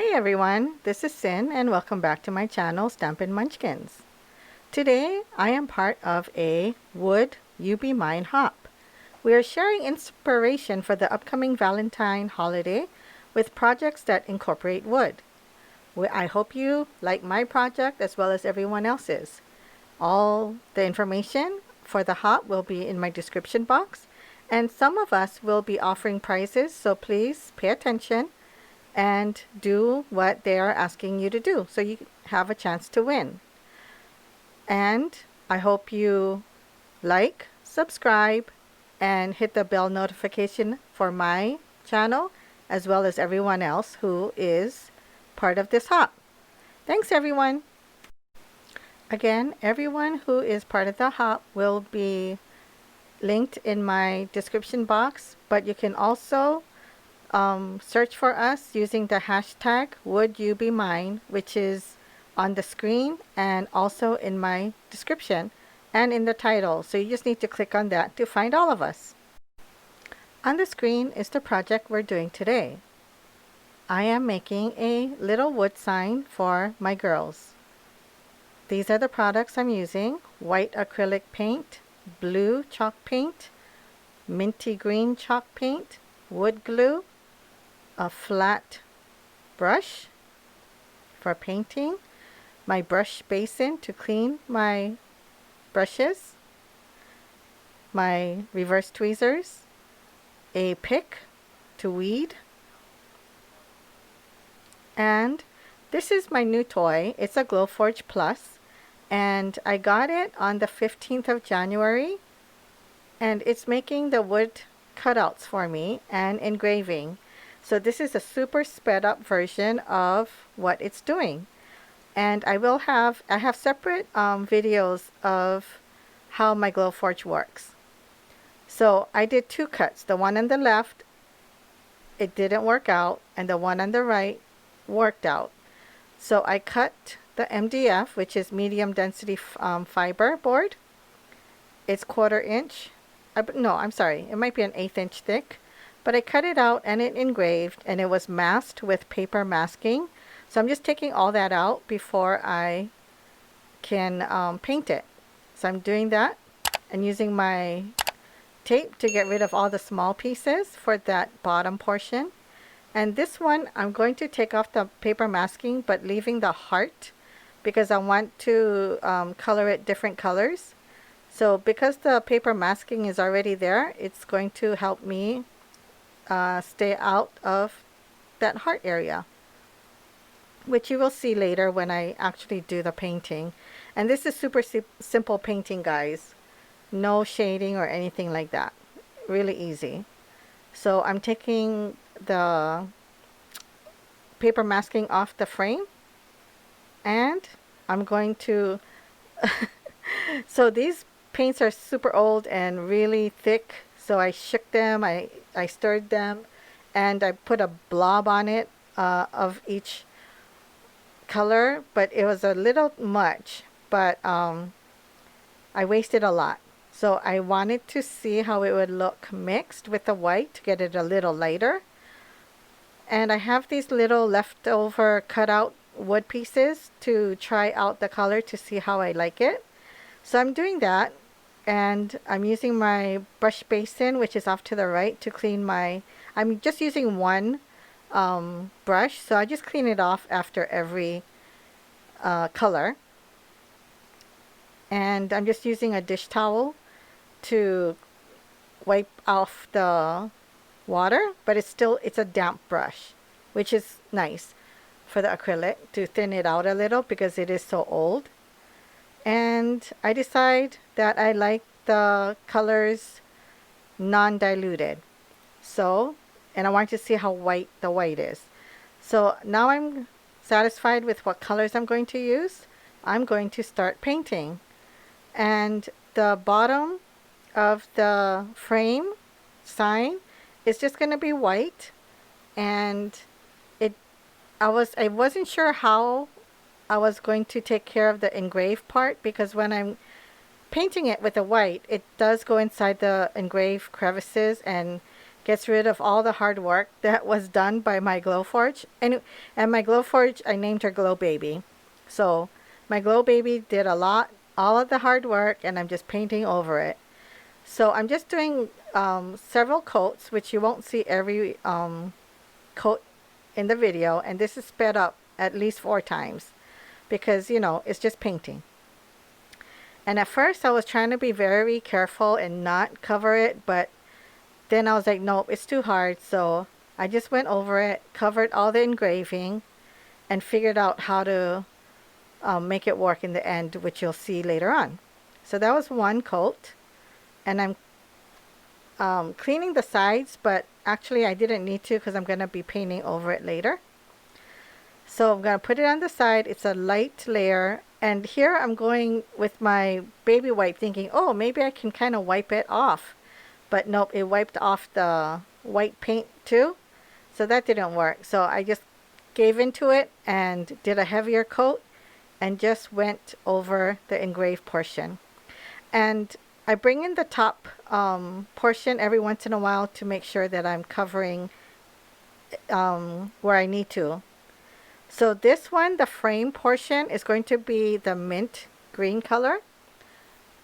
Hey everyone, this is Sin and welcome back to my channel Stampin' Munchkins. Today I am part of a Would You Be Mine hop. We are sharing inspiration for the upcoming Valentine holiday with projects that incorporate wood. I hope you like my project as well as everyone else's. All the information for the hop will be in my description box, and some of us will be offering prizes, so please pay attention and do what they are asking you to do so you have a chance to win. And I hope you like, subscribe, and hit the bell notification for my channel as well as everyone else who is part of this hop. Thanks everyone. Again, everyone who is part of the hop will be linked in my description box, but you can also search for us using the hashtag Would You Be Mine, which is on the screen and also in my description and in the title. So you just need to click on that to find all of us. On the screen is the project we're doing today. I am making a little wood sign for my girls. These are the products I'm using: white acrylic paint, blue chalk paint, minty green chalk paint, wood glue, a flat brush for painting, my brush basin to clean my brushes, my reverse tweezers, a pick to weed, and this is my new toy. It's a Glowforge Plus, and I got it on the 15th of January, and it's making the wood cutouts for me and engraving. So this is a super sped up version of what it's doing. And I have separate videos of how my Glowforge works. So I did two cuts. The one on the left, it didn't work out, and the one on the right worked out. So I cut the MDF, which is medium density fiber board. It's 1/4 inch. No, I'm sorry, it might be an 1/8 inch thick. But I cut it out and it engraved, and it was masked with paper masking. So I'm just taking all that out before I can paint it. So I'm doing that and using my tape to get rid of all the small pieces for that bottom portion. And this one I'm going to take off the paper masking but leaving the heart because I want to color it different colors. So because the paper masking is already there, it's going to help me stay out of that heart area, which you will see later when I actually do the painting. And this is super simple painting, guys. No shading or anything like that. Really easy. So I'm taking the paper masking off the frame, and I'm going to so these paints are super old and really thick. So I shook them, I stirred them, and I put a blob on it of each color, but it was a little much, but I wasted a lot. So I wanted to see how it would look mixed with the white to get it a little lighter. And I have these little leftover cutout wood pieces to try out the color to see how I like it. So I'm doing that. And I'm using my brush basin, which is off to the right, to clean my... I'm just using one brush, so I just clean it off after every color. And I'm just using a dish towel to wipe off the water, but it's a damp brush, which is nice for the acrylic to thin it out a little because it is so old. And I decide that I like the colors non-diluted. So, and I want to see how white the white is. So now I'm satisfied with what colors I'm going to use. I'm going to start painting. And the bottom of the frame sign is just going to be white. And I wasn't sure how I was going to take care of the engraved part, because when I'm painting it with the white, it does go inside the engraved crevices and gets rid of all the hard work that was done by my Glowforge. And my Glowforge, I named her Glow Baby. So my Glow Baby did all of the hard work, and I'm just painting over it. So I'm just doing several coats, which you won't see every coat in the video, and this is sped up at least 4 times because, you know, it's just painting. And at first I was trying to be very careful and not cover it, but then I was like, nope, it's too hard. So I just went over it, covered all the engraving, and figured out how to make it work in the end, which you'll see later on. So that was one coat, and I'm cleaning the sides, but actually I didn't need to because I'm going to be painting over it later. So I'm going to put it on the side. It's a light layer, and here I'm going with my baby wipe thinking, oh, maybe I can kind of wipe it off. But nope, it wiped off the white paint too. So that didn't work. So I just gave into it and did a heavier coat and just went over the engraved portion. And I bring in the top portion every once in a while to make sure that I'm covering where I need to. So this one, the frame portion, is going to be the mint green color.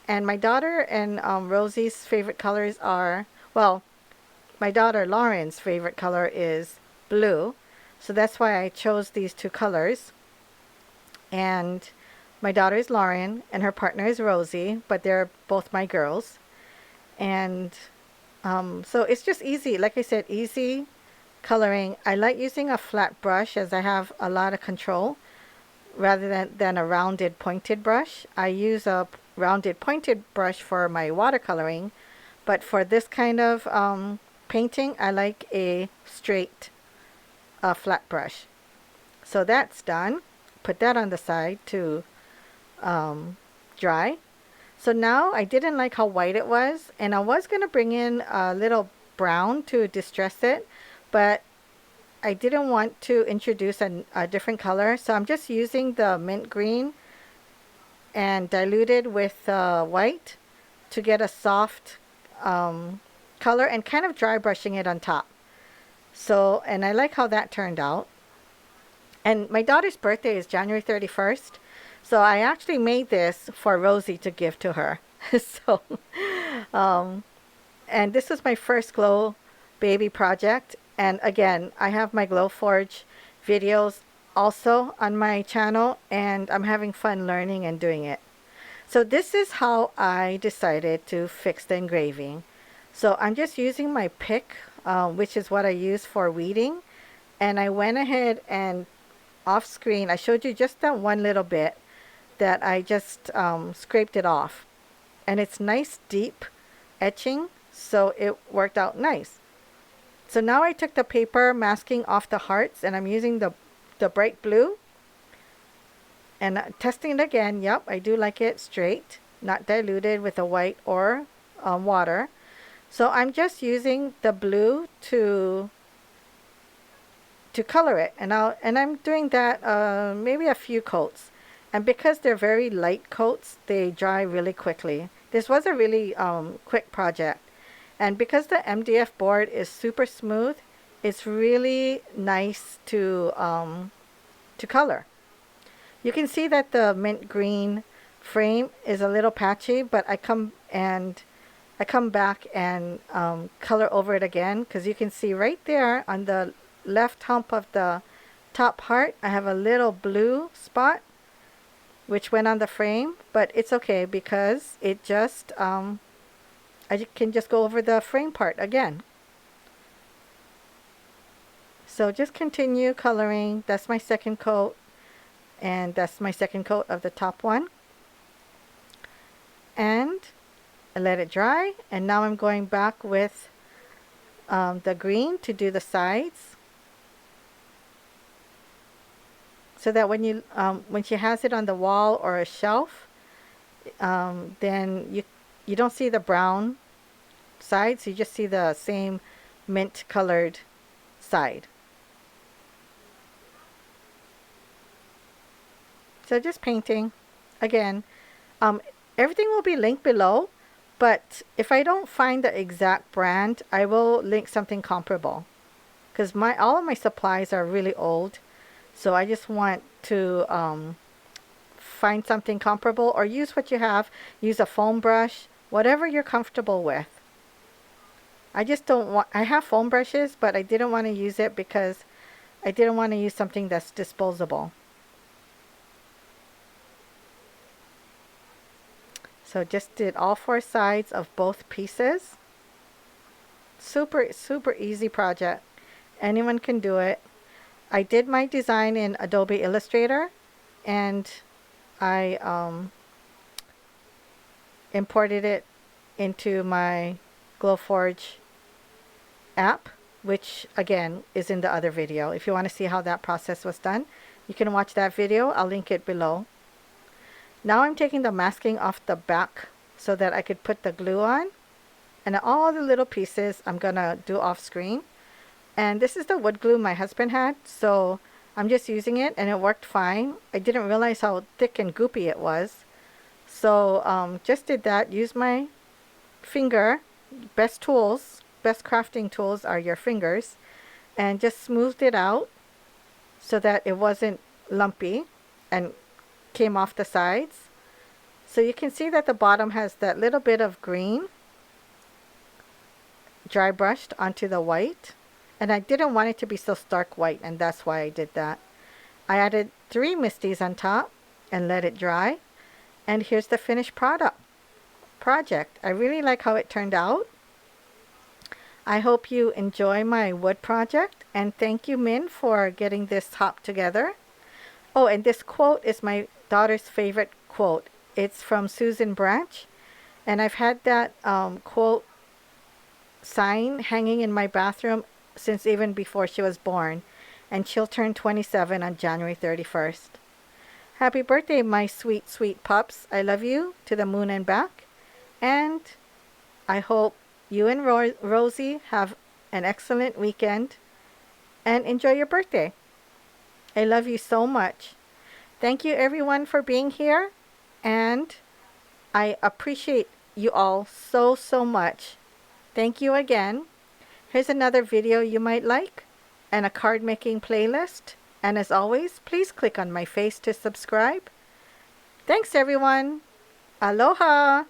And my daughter and Rosie's favorite colors are, well, my daughter Lauren's favorite color is blue. So that's why I chose these 2 colors. And my daughter is Lauren and her partner is Rosie, but they're both my girls. And so it's just easy. Like I said, easy coloring. I like using a flat brush as I have a lot of control rather than a rounded pointed brush. I use a rounded pointed brush for my watercoloring, but for this kind of painting I like a straight flat brush. So that's done. Put that on the side to dry. So now I didn't like how white it was, and I was going to bring in a little brown to distress it, but I didn't want to introduce a different color, so I'm just using the mint green and diluted with white to get a soft color and kind of dry brushing it on top. So, and I like how that turned out. And my daughter's birthday is January 31st, so I actually made this for Rosie to give to her. So, and this is my first Glow Baby project. And again, I have my Glowforge videos also on my channel, and I'm having fun learning and doing it. So this is how I decided to fix the engraving. So I'm just using my pick, which is what I use for weeding. And I went ahead and off screen, I showed you just that one little bit that I just scraped it off. And it's nice deep etching, so it worked out nice. So now I took the paper masking off the hearts, and I'm using the bright blue. And testing it again, yep, I do like it straight, not diluted with the white or water. So I'm just using the blue to color it, and I'm doing that maybe a few coats. And because they're very light coats, they dry really quickly. This was a really quick project. And because the MDF board is super smooth, it's really nice to color. You can see that the mint green frame is a little patchy, but I come back and color over it again, because you can see right there on the left hump of the top heart, I have a little blue spot which went on the frame, but it's okay because it just I can just go over the frame part again. So just continue coloring. That's my second coat, and that's my second coat of the top one. And I let it dry, and now I'm going back with the green to do the sides, so that when she has it on the wall or a shelf, then you don't see the brown sides, you just see the same mint colored side. So just painting. Again, everything will be linked below, But if I don't find the exact brand, I will link something comparable. Because all of my supplies are really old. So I just want to find something comparable, or use what you have. Use a foam brush, whatever you're comfortable with. I just don't want, I have foam brushes, but I didn't want to use it because I didn't want to use something that's disposable. So just did all 4 sides of both pieces. Super, super easy project. Anyone can do it. I did my design in Adobe Illustrator, and I imported it into my Glowforge app, which again is in the other video. If you want to see how that process was done, you can watch that video. I'll link it below. Now I'm taking the masking off the back so that I could put the glue on. And all the little pieces I'm gonna do off screen. And this is the wood glue my husband had, so I'm just using it, and it worked fine. I didn't realize how thick and goopy it was. So just did that. Use my finger. Best tools, best crafting tools are your fingers. And just smoothed it out so that it wasn't lumpy and came off the sides. So you can see that the bottom has that little bit of green dry brushed onto the white. And I didn't want it to be so stark white, and that's why I did that. I added 3 misties on top and let it dry. And here's the finished project. I really like how it turned out. I hope you enjoy my wood project, and thank you, Min, for getting this top together. Oh, and this quote is my daughter's favorite quote. It's from Susan Branch, and I've had that quote sign hanging in my bathroom since even before she was born, and she'll turn 27 on January 31st. Happy birthday, my sweet, sweet pups. I love you to the moon and back, and I hope you and Rosie have an excellent weekend and enjoy your birthday. I love you so much. Thank you, everyone, for being here, and I appreciate you all so, so much. Thank you again. Here's another video you might like, and a card making playlist. And as always, please click on my face to subscribe. Thanks, everyone. Aloha.